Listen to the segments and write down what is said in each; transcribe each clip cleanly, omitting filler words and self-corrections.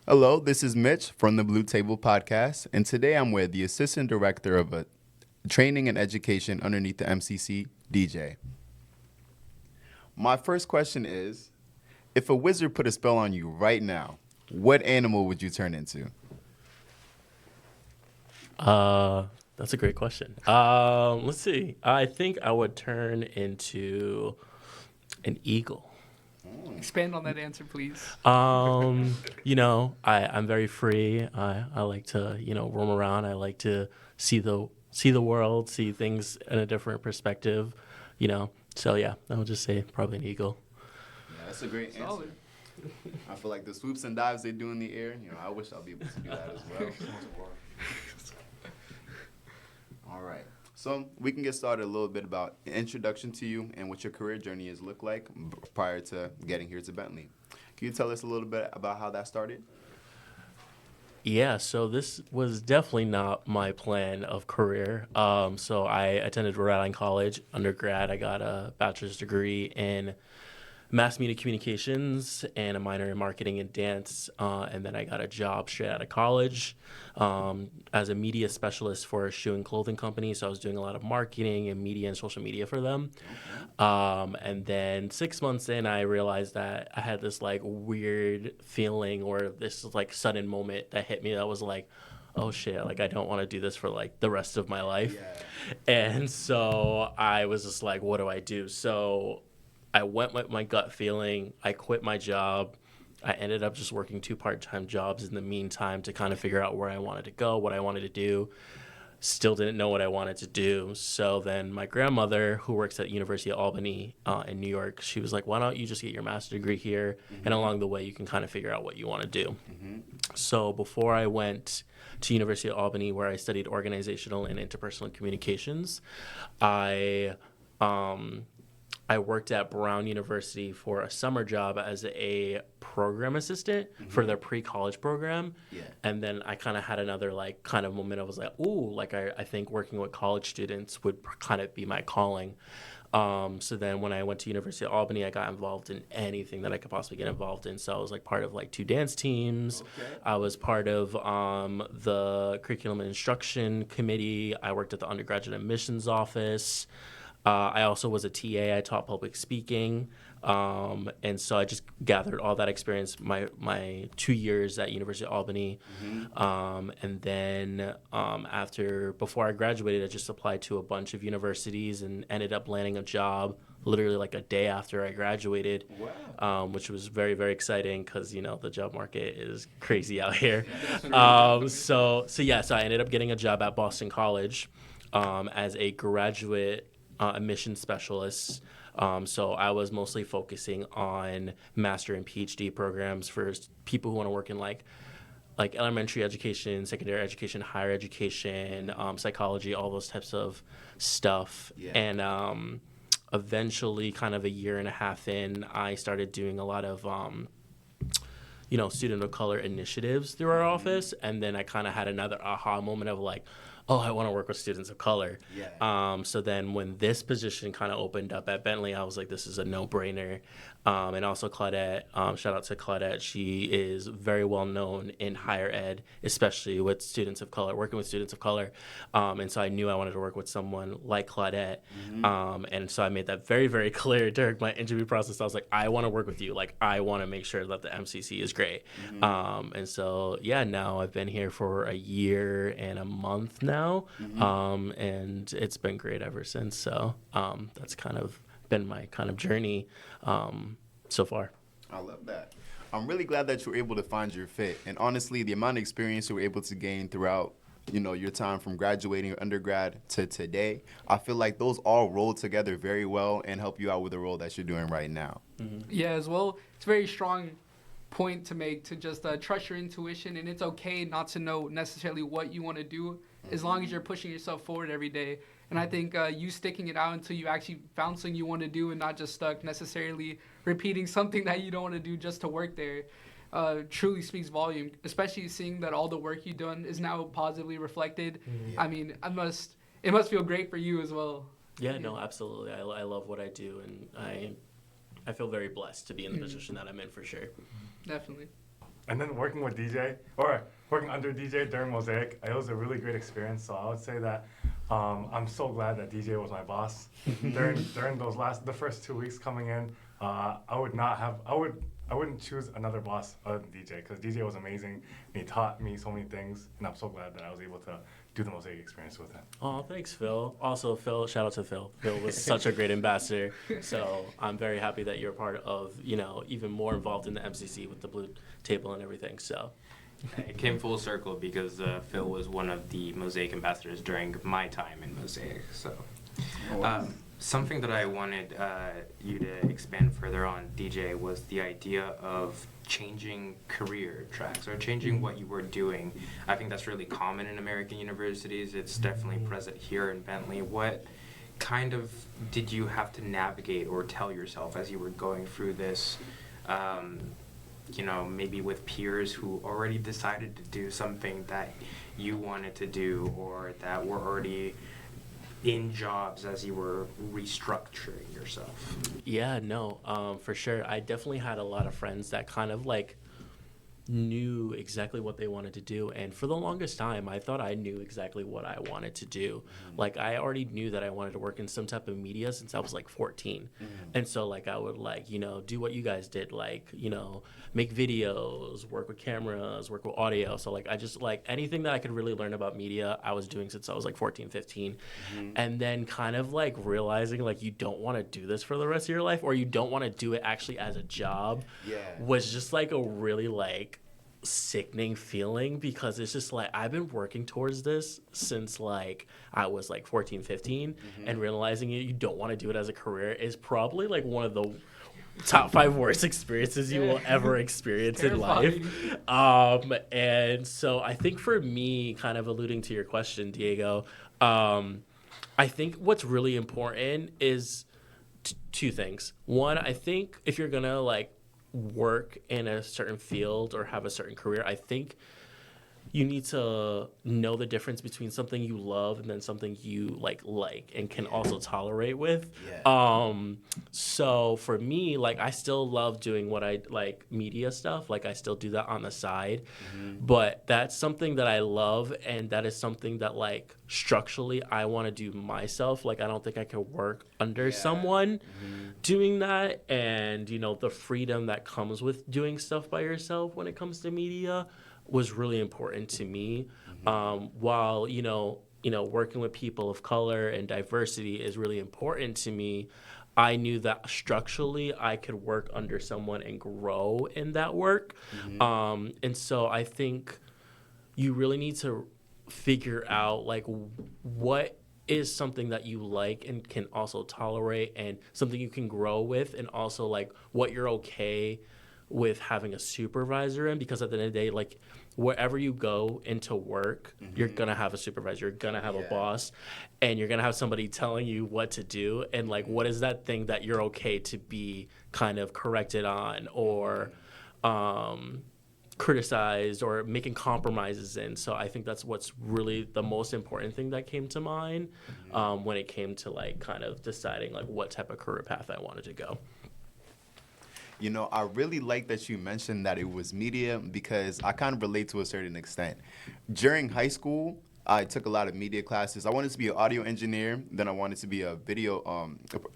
Hello, this is Mitch from the Blue Table Podcast, and today I'm with the Assistant Director of Training and Education underneath the MCC, DJ. My first question is, if a wizard put a spell on you right now, what animal would you turn into? That's a great question. Let's see. I think I would turn into an eagle. Expand on that answer, please. I'm very free. I like to, roam around. I like to see the world, see things in a different perspective, So yeah, I would just say probably an eagle. Yeah, that's a great answer. Solid. I feel like the swoops and dives they do in the air, I wish I'll be able to do that as well. All right. So we can get started a little bit about an introduction to you and what your career journey has looked like prior to getting here to Bentley. Can you tell us a little bit about how that started? Yeah, so this was definitely not my plan of career. So I attended Rhode Island College, undergrad. I got a bachelor's degree in mass media communications and a minor in marketing and dance. And then I got a job straight out of college as a media specialist for a shoe and clothing company. So I was doing a lot of marketing and media and social media for them. And then 6 months in, I realized that I had this like weird feeling or this like sudden moment that hit me that was like, oh shit, like I don't want to do this for like the rest of my life. Yeah. And so I was just like, what do I do? So I went with my gut feeling. I quit my job. I ended up just working 2 part-time jobs in the meantime to kind of figure out where I wanted to go, what I wanted to do. Still didn't know what I wanted to do. So then my grandmother, who works at University of Albany in New York, she was like, why don't you just get your master's degree here? Mm-hmm. And along the way, you can kind of figure out what you want to do. Mm-hmm. So before I went to University of Albany, where I studied organizational and interpersonal communications, I worked at Brown University for a summer job as a program assistant for their pre-college program. Yeah. And then I kind of had another like kind of moment. I was like, ooh, like I think working with college students would kind of be my calling. So then when I went to University of Albany, I got involved in anything that I could possibly get involved in. So I was like part of like 2 dance teams. Okay. I was part of the curriculum and instruction committee. I worked at the undergraduate admissions office. I also was a TA. I taught public speaking. And so I just gathered all that experience my 2 years at University of Albany. Mm-hmm. And then before I graduated, I just applied to a bunch of universities and ended up landing a job literally like a day after I graduated. Wow. Which was very, very exciting because, the job market is crazy out here. So I ended up getting a job at Boston College as a graduate admissions specialist. So I was mostly focusing on master and PhD programs for people who want to work in like elementary education, secondary education, higher education, psychology, all those types of stuff. Yeah. And eventually, kind of a year and a half in, I started doing a lot of student of color initiatives through our office. And then I kind of had another aha moment of like, oh, I want to work with students of color. Yeah. So then when this position kind of opened up at Bentley, I was like, this is a no-brainer. And also Claudette, shout out to Claudette. She is very well known in higher ed, especially with students of color, working with students of color. And so I knew I wanted to work with someone like Claudette. Mm-hmm. And so I made that very, very clear during my interview process. I was like, I want to work with you. Like, I want to make sure that the MCC is great. Mm-hmm. And so, now I've been here for a year and a month now. Mm-hmm. And it's been great ever since. So that's kind of been my kind of journey so far. I love that. I'm really glad that you were able to find your fit. And honestly, the amount of experience you were able to gain throughout, your time from graduating your undergrad to today, I feel like those all roll together very well and help you out with the role that you're doing right now. Mm-hmm. Yeah, as well, it's a very strong point to make to just trust your intuition, and it's okay not to know necessarily what you want to do as long as you're pushing yourself forward every day. And I think you sticking it out until you actually found something you want to do and not just stuck necessarily repeating something that you don't want to do just to work there truly speaks volume, especially seeing that all the work you've done is now positively reflected. Mm-hmm. I mean, it must feel great for you as well. Yeah, no, absolutely. I love what I do, and I feel very blessed to be in the position that I'm in for sure. Definitely. And then working under DJ during MOSAIC, it was a really great experience. So I would say that I'm so glad that DJ was my boss during the first 2 weeks coming in. I wouldn't choose another boss other than DJ, because DJ was amazing and he taught me so many things, and I'm so glad that I was able to do the MOSAIC experience with him. Oh, thanks, Phil. Also, Phil, shout out to Phil. Phil was such a great ambassador. So I'm very happy that you're part of, even more involved in the MCC with the blue table and everything. So it came full circle because Phil was one of the MOSAIC ambassadors during my time in MOSAIC. So something that I wanted you to expand further on, DJ, was the idea of changing career tracks or changing what you were doing. I think that's really common in American universities. It's definitely present here in Bentley. What kind of did you have to navigate or tell yourself as you were going through this, maybe with peers who already decided to do something that you wanted to do, or that were already in jobs as you were restructuring yourself? Yeah, no, for sure. I definitely had a lot of friends that kind of knew exactly what they wanted to do, and for the longest time I thought I knew exactly what I wanted to do. I already knew that I wanted to work in some type of media since I was 14. And so I would do what you guys did, make videos, work with cameras, work with audio. So I just anything that I could really learn about media I was doing since I was 14, 15. And then kind of realizing you don't want to do this for the rest of your life, or you don't want to do it actually as a job, was just a really sickening feeling, because it's just I've been working towards this since I was 14, 15, and realizing you don't want to do it as a career is probably one of the top 5 worst experiences you will ever experience in life. And so I think for me, kind of alluding to your question, Diego, I think what's really important is two things. One, I think if you're gonna work in a certain field or have a certain career, I think you need to know the difference between something you love and then something you like and can also tolerate with. So for me, I still love doing what I media stuff. I still do that on the side, but that's something that I love, and that is something that structurally I want to do myself. I don't think I could work under someone doing that, and the freedom that comes with doing stuff by yourself when it comes to media was really important to me. While working with people of color and diversity is really important to me, I knew that structurally I could work under someone and grow in that work. And so I think you really need to figure out what is something that you like and can also tolerate, and something you can grow with, and also what you're okay with having a supervisor in, because at the end of the day, wherever you go into work, you're gonna have a supervisor, you're gonna have a boss, and you're gonna have somebody telling you what to do, and what is that thing that you're okay to be kind of corrected on, or criticized, or making compromises in. So I think that's what's really the most important thing that came to mind when it came to kind of deciding what type of career path I wanted to go. I really like that you mentioned that it was media, because I kind of relate to a certain extent. During high school, I took a lot of media classes. I wanted to be an audio engineer, then I wanted to be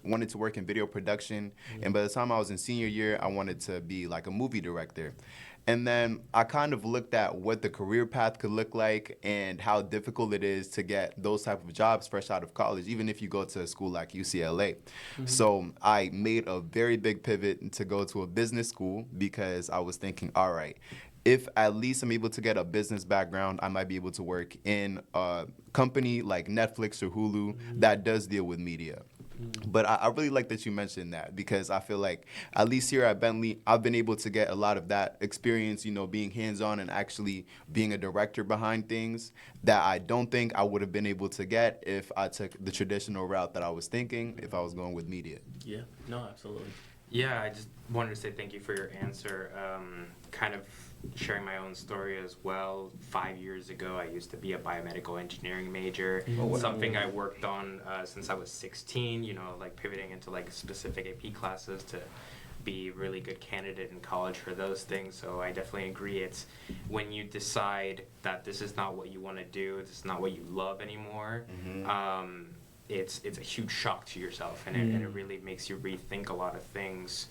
wanted to work in video production. And by the time I was in senior year, I wanted to be a movie director. And then I kind of looked at what the career path could look like and how difficult it is to get those type of jobs fresh out of college, even if you go to a school like UCLA. So I made a very big pivot to go to a business school, because I was thinking, all right, if at least I'm able to get a business background, I might be able to work in a company like Netflix or Hulu that does deal with media. But I really like that you mentioned that, because I feel at least here at Bentley, I've been able to get a lot of that experience, being hands-on and actually being a director behind things that I don't think I would have been able to get if I took the traditional route that I was thinking if I was going with media. Yeah, no, absolutely. Yeah, I just wanted to say thank you for your answer. Kind of sharing my own story as well. 5 years ago, I used to be a biomedical engineering major. Something I worked on since I was 16, pivoting into specific AP classes to be a really good candidate in college for those things. So I definitely agree. It's when you decide that this is not what you want to do, this is not what you love anymore. It's a huge shock to yourself, and it really makes you rethink a lot of things.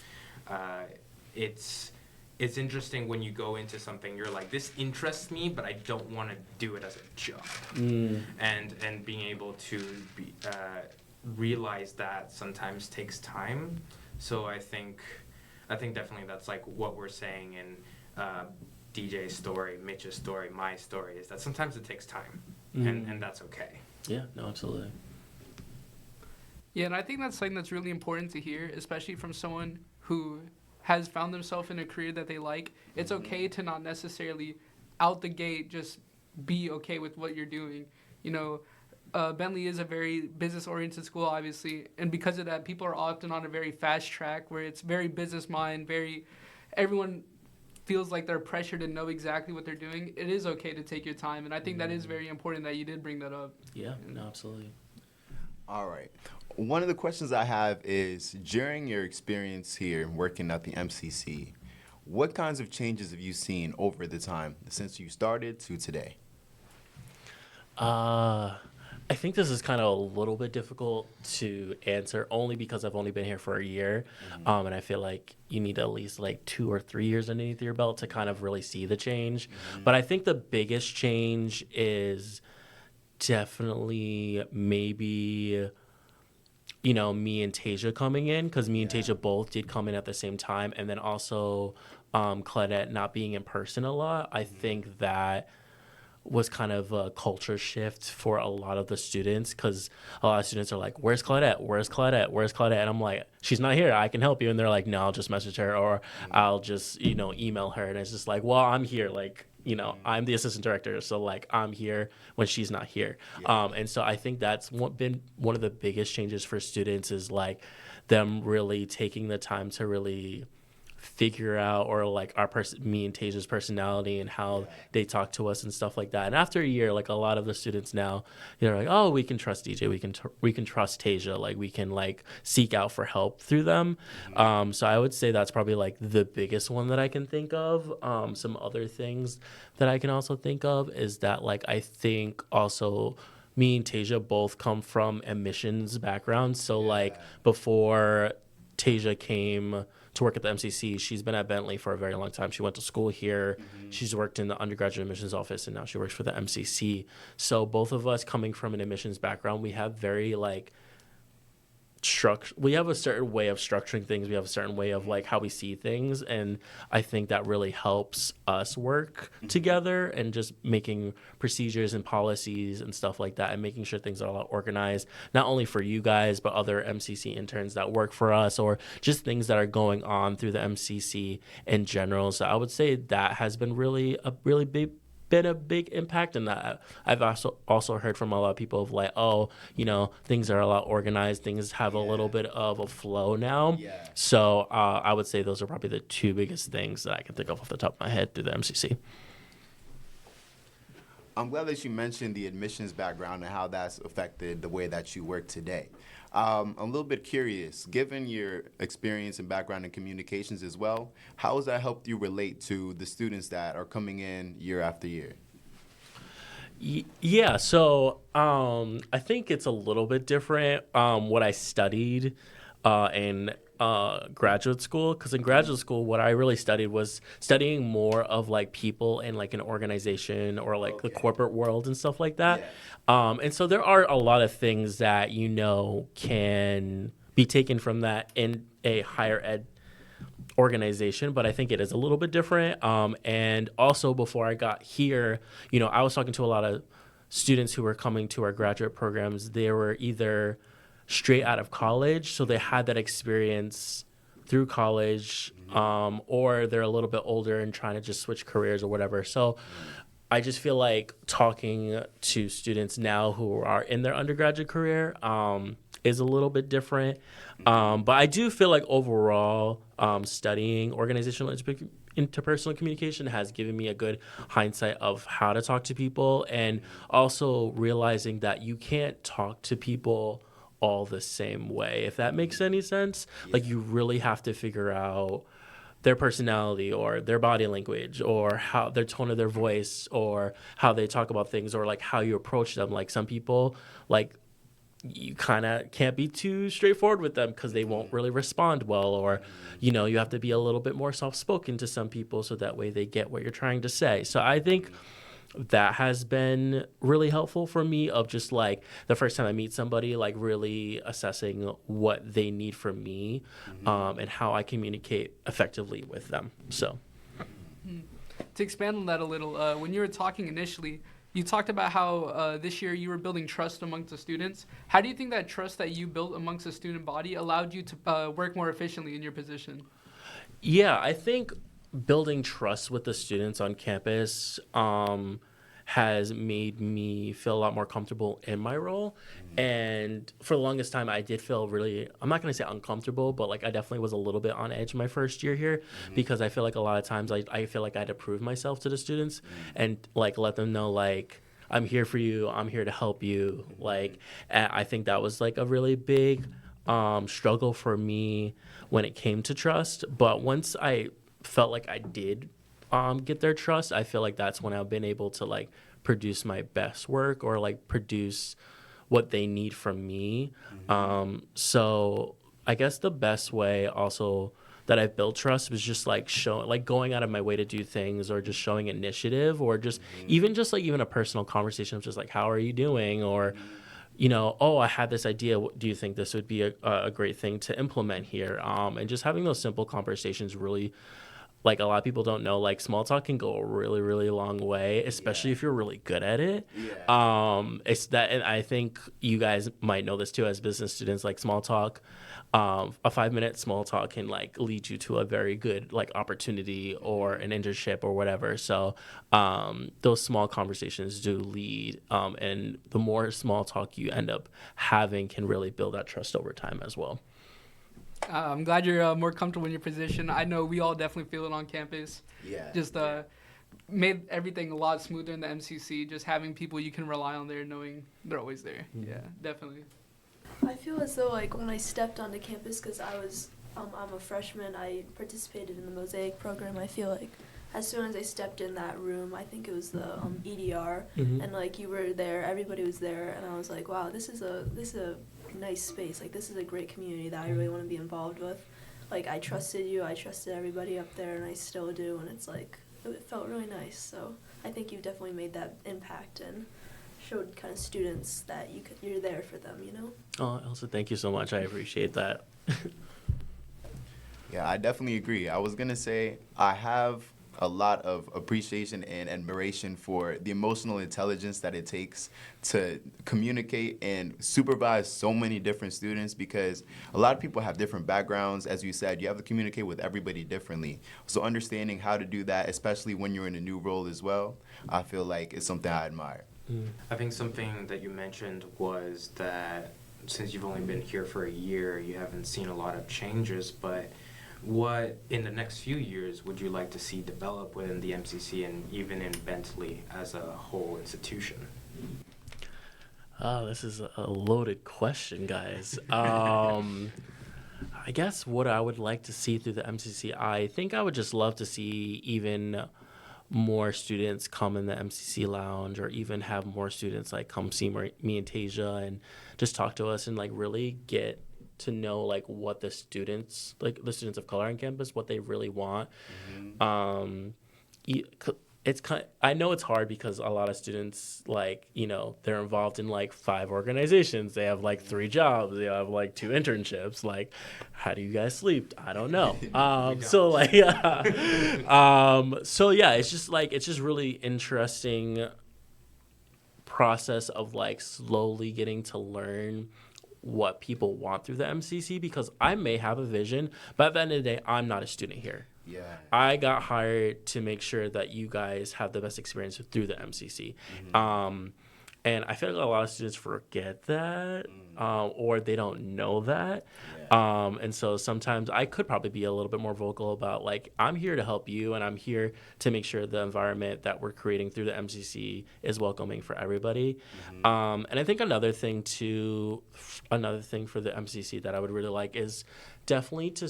It's interesting when you go into something, you're like, this interests me, but I don't want to do it as a job. And being able to realize that sometimes takes time. So I think definitely that's like what we're saying in DJ's story, Mitch's story, my story, is that sometimes it takes time, and that's okay. Yeah, no, absolutely. Yeah, and I think that's something that's really important to hear, especially from someone who has found themselves in a career that they like. It's okay to not necessarily out the gate just be okay with what you're doing. You know, Bentley is a very business-oriented school, obviously, and because of that, people are often on a very fast track where it's very business mind, everyone feels like they're pressured to know exactly what they're doing. It is okay to take your time, and I think that is very important that you did bring that up. Yeah, no, absolutely. All right. One of the questions I have is, during your experience here working at the MCC, what kinds of changes have you seen over the time since you started to today? I think this is kind of a little bit difficult to answer, only because I've only been here for a year. And I feel like you need at least like 2 or 3 years underneath your belt to kind of really see the change. But I think the biggest change is definitely maybe, you know, me and Tasia coming in, because me and Tasia both did come in at the same time. And then also Claudette not being in person a lot. I think that was kind of a culture shift for a lot of the students, because a lot of students are like, where's Claudette? Where's Claudette? Where's Claudette? And I'm like, she's not here. I can help you. And they're like, no, I'll just message her, or I'll just, you know, email her. And it's just like, well, I'm here. Like, you know, I'm the assistant director. So like, I'm here when she's not here. And so I think that's been one of the biggest changes for students, is like them really taking the time to really figure out, or like me and Tasia's personality and how they talk to us and stuff like that. And after a year, like a lot of the students now, they're like, oh, we can trust DJ, we can trust Tasia, like we can like seek out for help through them. So I would say that's probably like the biggest one that I can think of. Some other things that I can also think of is that, like, I think also me and Tasia both come from admissions backgrounds. So like before Tasia came to work at the MCC, she's been at Bentley for a very long time. She went to school here. She's worked in the undergraduate admissions office, and now she works for the MCC. So both of us coming from an admissions background, we have very like we have a certain way of structuring things. We have a certain way of like how we see things, and I think that really helps us work together and just making procedures and policies and stuff like that, and making sure things are a lot organized, not only for you guys but other MCC interns that work for us, or just things that are going on through the MCC in general. So I would say that has been been a big impact, and that I've also heard from a lot of people of like, oh, you know, things are a lot organized, things have a little bit of a flow now. So I would say those are probably the two biggest things that I can think of off the top of my head through the MCC. I'm glad that you mentioned the admissions background and how that's affected the way that you work today. I'm a little bit curious, given your experience and background in communications as well, how has that helped you relate to the students that are coming in year after year? Yeah, so I think it's a little bit different what I studied in graduate school, because in graduate school what I really studied was studying more of like people in like an organization or like the corporate world and stuff like that. And so there are a lot of things that, you know, can be taken from that in a higher ed organization, but I think it is a little bit different. And also before I got here, you know, I was talking to a lot of students who were coming to our graduate programs. They were either straight out of college, so they had that experience through college, or they're a little bit older and trying to just switch careers or whatever. So I just feel like talking to students now who are in their undergraduate career is a little bit different. But I do feel like overall studying organizational interpersonal communication has given me a good hindsight of how to talk to people, and also realizing that you can't talk to people all the same way, if that makes any sense. Like, you really have to figure out their personality or their body language or how their tone of their voice or how they talk about things or like how you approach them. Like, some people, like, you kind of can't be too straightforward with them because they won't really respond well, or you know, you have to be a little bit more soft-spoken to some people so that way they get what you're trying to say. So I think that has been really helpful for me, of just like the first time I meet somebody, like really assessing what they need from me, and how I communicate effectively with them. So To expand on that a little, when you were talking initially, you talked about how this year you were building trust amongst the students. How do you think that trust that you built amongst the student body allowed you to work more efficiently in your position? yeah, I think building trust with the students on campus has made me feel a lot more comfortable in my role. And for the longest time, I did feel really, I'm not going to say uncomfortable, but like I definitely was a little bit on edge my first year here, because I feel like a lot of times I feel like I had to prove myself to the students and like let them know, like, I'm here for you, I'm here to help you. Like, I think that was like a really big struggle for me when it came to trust. But once I felt like I did get their trust, I feel like that's when I've been able to like produce my best work, or like produce what they need from me. So I guess the best way also that I've built trust was just like going out of my way to do things, or just showing initiative, or just even a personal conversation of just like, how are you doing? Or, you know, oh, I had this idea. Do you think this would be a great thing to implement here? And just having those simple conversations really, like, a lot of people don't know, like, small talk can go a really, really long way, especially if you're really good at it. It's that, and I think you guys might know this too as business students, like small talk, a 5-minute small talk can like lead you to a very good like opportunity or an internship or whatever. So those small conversations do lead, and the more small talk you end up having can really build that trust over time as well. I'm glad you're more comfortable in your position. I know we all definitely feel it on campus. Just made everything a lot smoother in the MCC. Just having people you can rely on there, knowing they're always there. Yeah, definitely. I feel as though like when I stepped onto campus, because I'm a freshman, I participated in the MOSAIC program. I feel like as soon as I stepped in that room, I think it was the EDR, and like you were there, everybody was there, and I was like, wow, this is a nice space. Like, this is a great community that I really want to be involved with. Like, I trusted you, I trusted everybody up there, and I still do, and it's like, it felt really nice. So I think you definitely made that impact and showed kind of students that you're there for them, you know? Oh, Elsa, thank you so much. I appreciate that. Yeah, I definitely agree. I was going to say I have a lot of appreciation and admiration for the emotional intelligence that it takes to communicate and supervise so many different students, because a lot of people have different backgrounds. As you said, you have to communicate with everybody differently. So understanding how to do that, especially when you're in a new role as well, I feel like is something I admire. I think something that you mentioned was that since you've only been here for a year, you haven't seen a lot of changes, but what in the next few years would you like to see develop within the MCC and even in Bentley as a whole institution? Oh, this is a loaded question, guys. I guess what I would like to see through the MCC, I think I would just love to see even more students come in the MCC lounge, or even have more students like come see me and Tasia and just talk to us and like really get to know like what the students of color on campus, what they really want. It's I know it's hard because a lot of students, like, you know, they're involved in like 5 organizations. They have like 3 jobs. They have like 2 internships. Like, how do you guys sleep? I don't know. So yeah, it's just really interesting process of like slowly getting to learn what people want through the MCC, because I may have a vision, but at the end of the day, I'm not a student here. Yeah. I got hired to make sure that you guys have the best experience through the MCC. And I feel like a lot of students forget that, or they don't know that. And so sometimes I could probably be a little bit more vocal about, like, I'm here to help you, and I'm here to make sure the environment that we're creating through the MCC is welcoming for everybody. And I think another thing for the MCC that I would really like is definitely to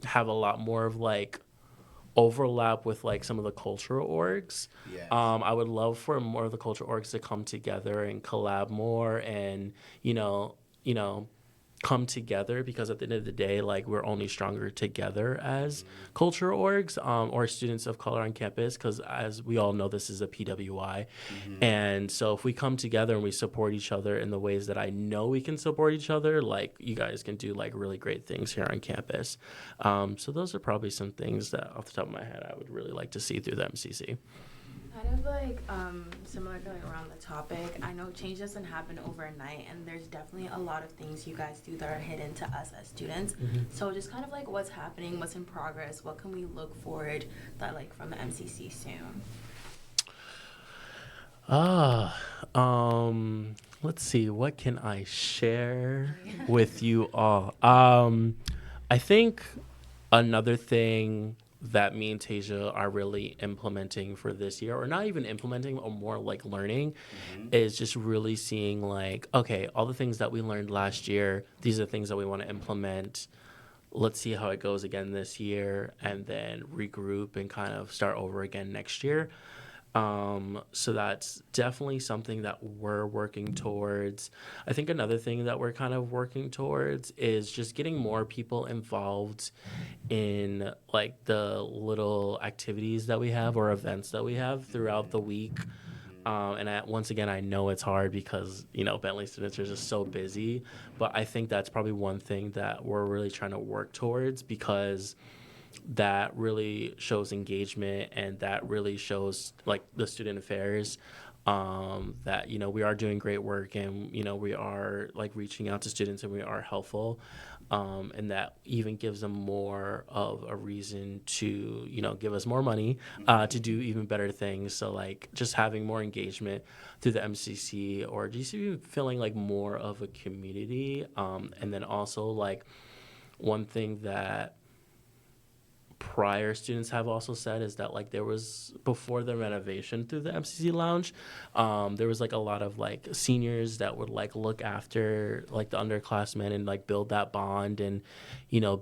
have a lot more of, like, overlap with, like, some of the cultural orgs. Yes. I would love for more of the cultural orgs to come together and collab more and, come together, because at the end of the day, like, we're only stronger together as cultural orgs or students of color on campus, because as we all know, this is a PWI. And so if we come together and we support each other in the ways that I know we can support each other, like, you guys can do, like, really great things here on campus. So those are probably some things that off the top of my head I would really like to see through the MCC. Kind of like similar to, like, around the topic, I know change doesn't happen overnight, and there's definitely a lot of things you guys do that are hidden to us as students. So just kind of like what's happening, what's in progress, what can we look forward that, like, from the MCC soon? Let's see, what can I share with you all? I think another thing that me and Tasia are really implementing for this year, or not even implementing, or more like learning, is just really seeing, like, okay, all the things that we learned last year, these are the things that we want to implement. Let's see how it goes again this year, and then regroup and kind of start over again next year. So that's definitely something that we're working towards. I think another thing that we're kind of working towards is just getting more people involved in, like, the little activities that we have or events that we have throughout the week. Once again, I know it's hard because, Bentley students are just so busy, but I think that's probably one thing that we're really trying to work towards, because that really shows engagement, and that really shows, like, the student affairs, that, we are doing great work, and, we are, like, reaching out to students, and we are helpful, and that even gives them more of a reason to, give us more money, to do even better things. So, like, just having more engagement through the MCC, or just even feeling like more of a community. And then also, like, one thing that prior students have also said is that, like, there was, before the renovation through the MCC lounge, there was, like, a lot of, like, seniors that would, like, look after, like, the underclassmen and, like, build that bond and,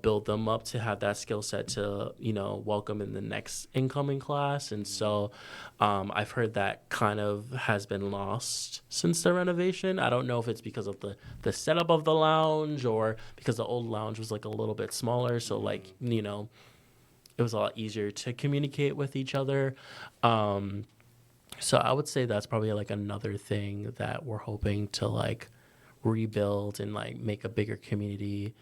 build them up to have that skill set to, welcome in the next incoming class. And so I've heard that kind of has been lost since the renovation. I don't know if it's because of the setup of the lounge, or because the old lounge was, like, a little bit smaller, so, like, it was a lot easier to communicate with each other. So I would say that's probably, like, another thing that we're hoping to, like, rebuild and, like, make a bigger community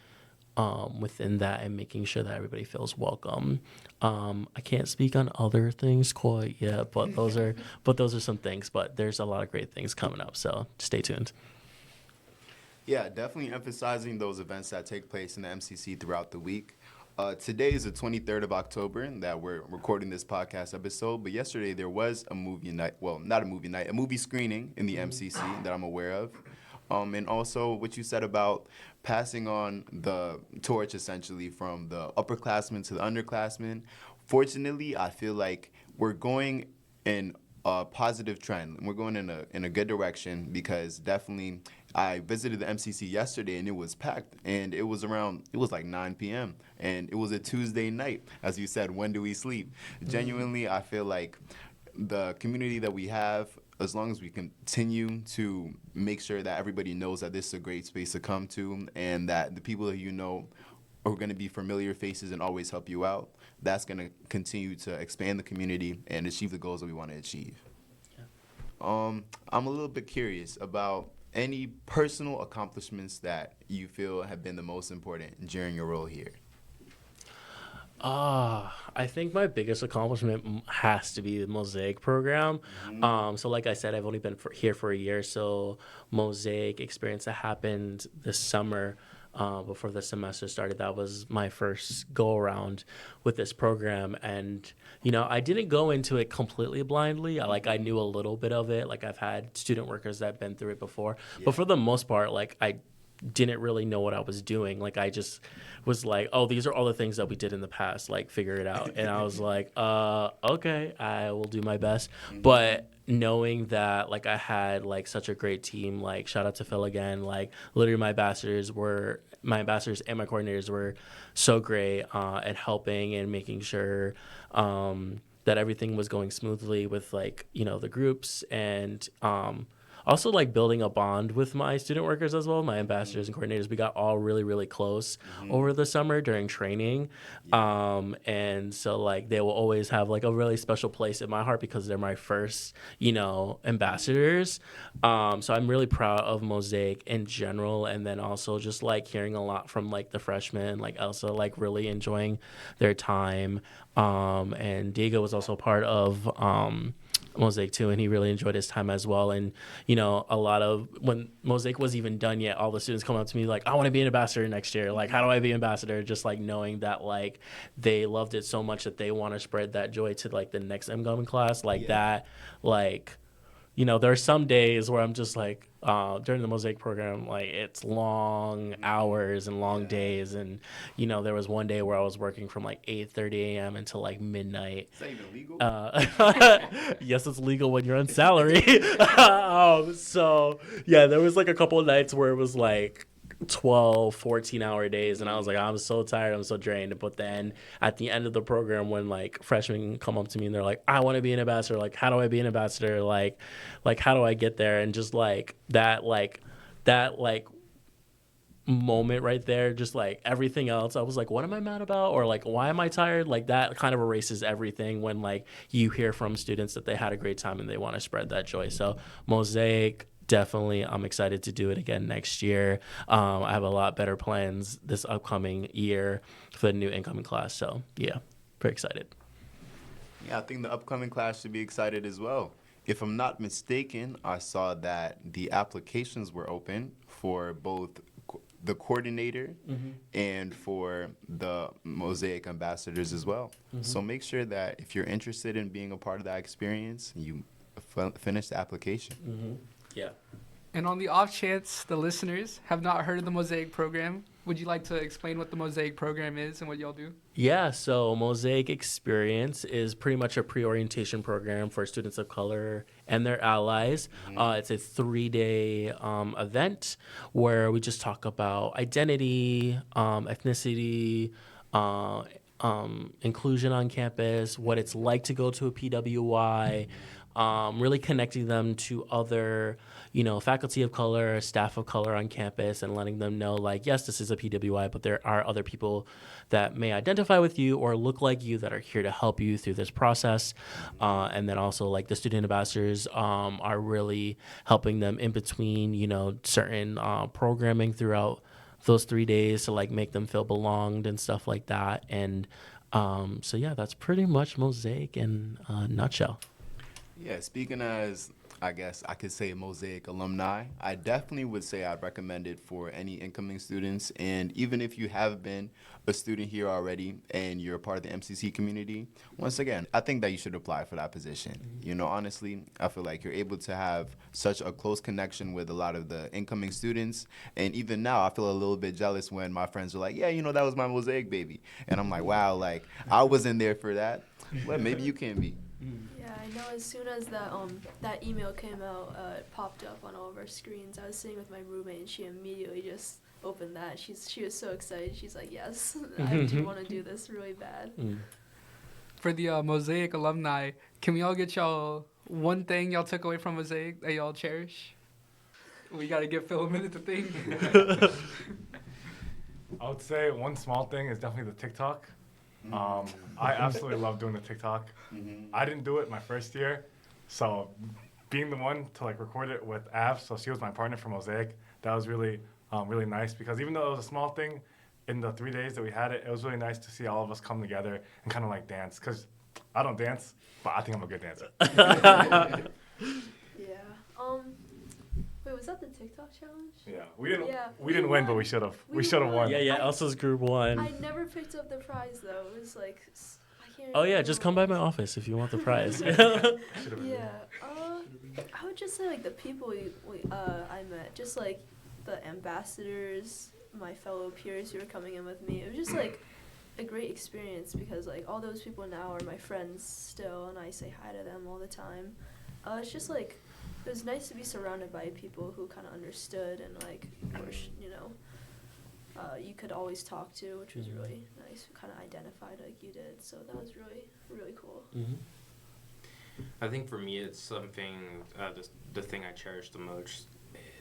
within that, and making sure that everybody feels welcome. I can't speak on other things quite yet, but those are some things. But there's a lot of great things coming up, so stay tuned. Yeah, definitely emphasizing those events that take place in the MCC throughout the week. Today is the 23rd of October that we're recording this podcast episode, but yesterday there was a movie night, well, not a movie night, a movie screening in the MCC that I'm aware of. And also what you said about passing on the torch, essentially, from the upperclassmen to the underclassmen. Fortunately, I feel like we're going in a positive trend. We're going in a good direction, because definitely I visited the MCC yesterday and it was packed, and it was like 9 p.m. and it was a Tuesday night. As you said, when do we sleep? Genuinely, I feel like the community that we have, as long as we continue to make sure that everybody knows that this is a great space to come to, and that the people that are going to be familiar faces and always help you out, that's going to continue to expand the community and achieve the goals that we want to achieve. Yeah. I'm a little bit curious about any personal accomplishments that you feel have been the most important during your role here. I think my biggest accomplishment has to be the MOSAIC program. So like I said, I've only been here for a year. So MOSAIC Experience that happened this summer before the semester started. That was my first go around with this program. And, you know, I didn't go into it completely blindly. I knew a little bit of it. Like, I've had student workers that have been through it before. Yeah. But for the most part, like, I didn't really know what I was doing. Like, I just was like, oh, these are all the things that we did in the past, like, figure it out. And I was like, okay, I will do my best. But knowing that, like, I had, like, such a great team, like, shout out to Phil again, like, literally my ambassadors and my coordinators were so great at helping and making sure that everything was going smoothly with, like, you know, the groups, and also, like, building a bond with my student workers as well, my ambassadors and coordinators. We got all really, really close over the summer during training. And so, like, they will always have, like, a really special place in my heart because they're my first, you know, ambassadors. So I'm really proud of MOSAIC in general. And then also just, like, hearing a lot from, like, the freshmen, like Elsa, like, really enjoying their time. And Diego was also part of MOSAIC too, and he really enjoyed his time as well. And, you know, a lot of, when MOSAIC wasn't even done yet, all the students come up to me like, I want to be an ambassador next year. Like, how do I be an ambassador? Just, like, knowing that, like, they loved it so much that they want to spread that joy to, like, the next incoming class. Like, that, like, you know, there are some days where I'm just like, during the MOSAIC program, like, it's long hours and long days. And, you know, there was one day where I was working from, like, 8:30 a.m. until, like, midnight. Is that even legal? Yes, it's legal when you're on salary. So, yeah, there was, like, a couple of nights where it was, like, 12, 14-hour days, and I was like, I'm so tired, I'm so drained. But then at the end of the program, when, like, freshmen come up to me and they're like, I want to be an ambassador, like, how do I be an ambassador, like how do I get there? And just, like, that moment right there, just, like, everything else, I was like, what am I mad about? Or, like, why am I tired? Like, that kind of erases everything when, like, you hear from students that they had a great time and they want to spread that joy. So MOSAIC, definitely, I'm excited to do it again next year. I have a lot better plans this upcoming year for the new incoming class. So, yeah, pretty excited. Yeah, I think the upcoming class should be excited as well. If I'm not mistaken, I saw that the applications were open for both the coordinator and for the MOSAIC ambassadors as well. So make sure that if you're interested in being a part of that experience, you finish the application. Yeah. And on the off chance the listeners have not heard of the MOSAIC program, would you like to explain what the MOSAIC program is and what y'all do? Yeah, so MOSAIC Experience is pretty much a pre-orientation program for students of color and their allies. It's a 3-day event where we just talk about identity, ethnicity, inclusion on campus, what it's like to go to a PWI, really connecting them to other, you know, faculty of color, staff of color on campus, and letting them know, like, yes, this is a PWI, but there are other people that may identify with you or look like you that are here to help you through this process. And then also, like, the student ambassadors are really helping them in between, you know, certain programming throughout those 3 days to, like, make them feel belonged and stuff like that. And so, yeah, that's pretty much MOSAIC in a nutshell. Yeah, speaking as, I guess I could say, MOSAIC alumni, I definitely would say I'd recommend it for any incoming students. And even if you have been a student here already and you're a part of the MCC community, once again, I think that you should apply for that position. You know, honestly, I feel like you're able to have such a close connection with a lot of the incoming students. And even now, I feel a little bit jealous when my friends are like, yeah, you know, that was my MOSAIC baby. And I'm like, wow, like, I wasn't there for that. Well, maybe you can be. Yeah, I know as soon as that email came out, it popped up on all of our screens. I was sitting with my roommate and she immediately just opened that. She was so excited. She's like, yes, I do want to do this really bad. For the MOSAIC alumni, can we all get y'all one thing y'all took away from MOSAIC that y'all cherish? We got to give Phil a minute to think. I would say one small thing is definitely the TikTok. I absolutely love doing the TikTok. I didn't do it my first year, so being the one to, like, record it with Av, so she was my partner for MOSAIC, that was really really nice, because even though it was a small thing, in the 3 days that we had it, it was really nice to see all of us come together and kind of, like, dance, because I don't dance, but I think I'm a good dancer. Yeah. Wait, was Was that the TikTok challenge? Yeah, we didn't. Yeah, we didn't win, but we should have. We should have won. Yeah, Elsa's group won. I never picked up the prize though. It was like I can't. Oh yeah, remember just what come it by was. my office if you want the prize. Should've been Yeah. I would just say like the people I met, just like the ambassadors, my fellow peers who were coming in with me. It was just like a great experience because like all those people now are my friends still, and I say hi to them all the time. It's just like it was nice to be surrounded by people who kind of understood and like, of course, you could always talk to, which was really nice. Kind of identified like you did, so that was really really cool. I think for me, it's something. The thing I cherish the most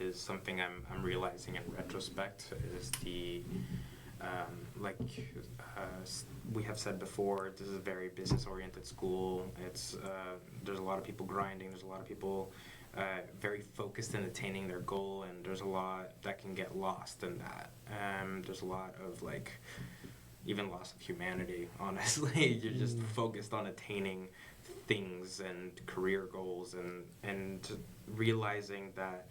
is something I'm realizing in retrospect. Is the we have said before, this is a very business-oriented school. It's there's a lot of people grinding. There's a lot of people very focused in attaining their goal, and there's a lot that can get lost in that. There's a lot of even loss of humanity. Honestly, you're just focused on attaining things and career goals, and realizing that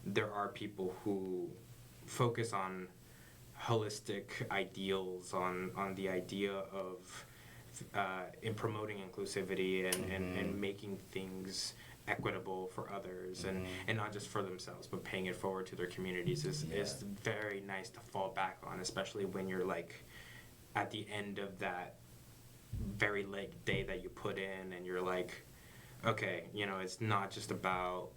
there are people who focus on holistic ideals, on the idea of in promoting inclusivity and making things equitable for others, and not just for themselves, but paying it forward to their communities is very nice to fall back on, especially when you're at the end of that very late day that you put in, and you're like, okay, it's not just about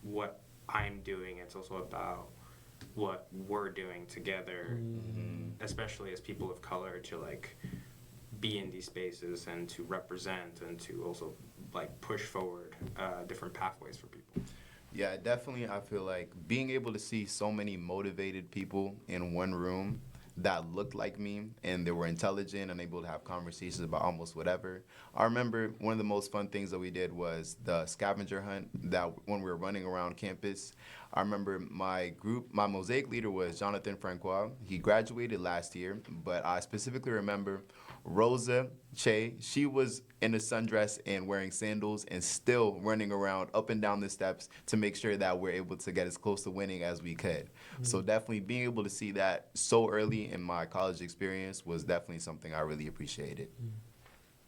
what I'm doing, it's also about what we're doing together, especially as people of color, to be in these spaces and to represent and to also push forward different pathways for people. Yeah, definitely. I feel like being able to see so many motivated people in one room that looked like me and they were intelligent and able to have conversations about almost whatever. I remember one of the most fun things that we did was the scavenger hunt that when we were running around campus. I remember my MOSAIC leader was Jonathan Francois. He graduated last year, but I specifically remember Rosa Che. She was in a sundress and wearing sandals and still running around up and down the steps to make sure that we're able to get as close to winning as we could. So definitely being able to see that so early in my college experience was definitely something I really appreciated.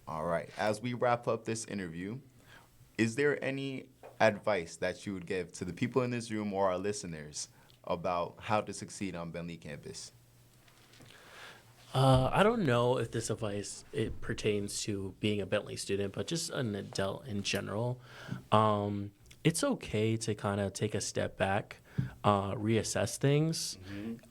All right, as we wrap up this interview, is there any advice that you would give to the people in this room or our listeners about how to succeed on Bentley campus? I don't know if this advice it pertains to being a Bentley student, but just an adult in general. It's okay to kind of take a step back, reassess things,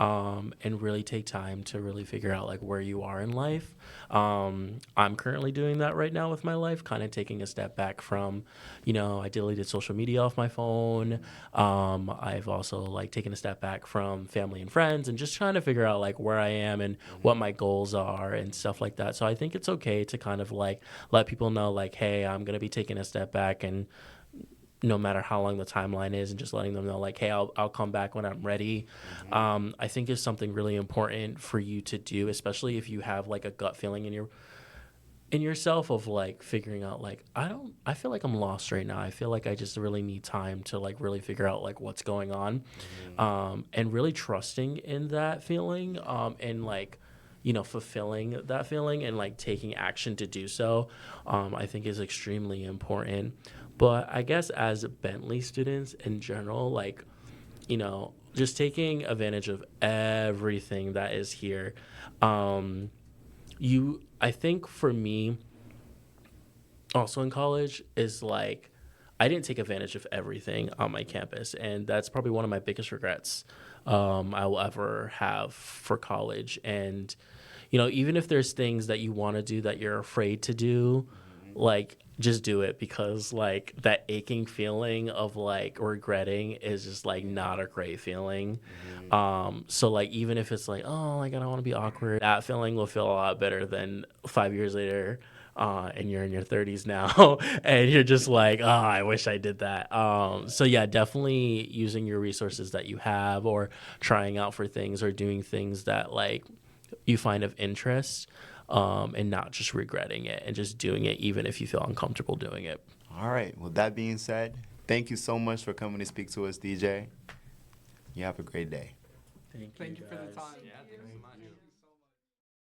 and really take time to really figure out where you are in life. I'm currently doing that right now with my life, kind of taking a step back from, I deleted social media off my phone. I've also taken a step back from family and friends and just trying to figure out where I am and what my goals are and stuff like that. So I think it's okay to kind of let people know hey, I'm going to be taking a step back, and no matter how long the timeline is, and just letting them know hey, I'll come back when I'm ready. I think is something really important for you to do, especially if you have a gut feeling in yourself of figuring out I feel like I'm lost right now. I feel like I just really need time to really figure out what's going on, and really trusting in that feeling, and fulfilling that feeling and taking action to do so, I think is extremely important. But I guess as Bentley students in general, just taking advantage of everything that is here. I think for me, also in college, is I didn't take advantage of everything on my campus. And that's probably one of my biggest regrets I will ever have for college. And, even if there's things that you want to do that you're afraid to do, just do it, because that aching feeling of regretting is just not a great feeling. So even if it's oh, I don't want to be awkward, that feeling will feel a lot better than 5 years later, and you're in your 30s now and you're just oh, I wish I did that. So yeah, definitely using your resources that you have, or trying out for things, or doing things that you find of interest. And not just regretting it, and just doing it even if you feel uncomfortable doing it. All right. With that being said, Thank you so much for coming to speak to us, DJ. You have a great day. Thank you for the guys. time. Yeah, thanks so much.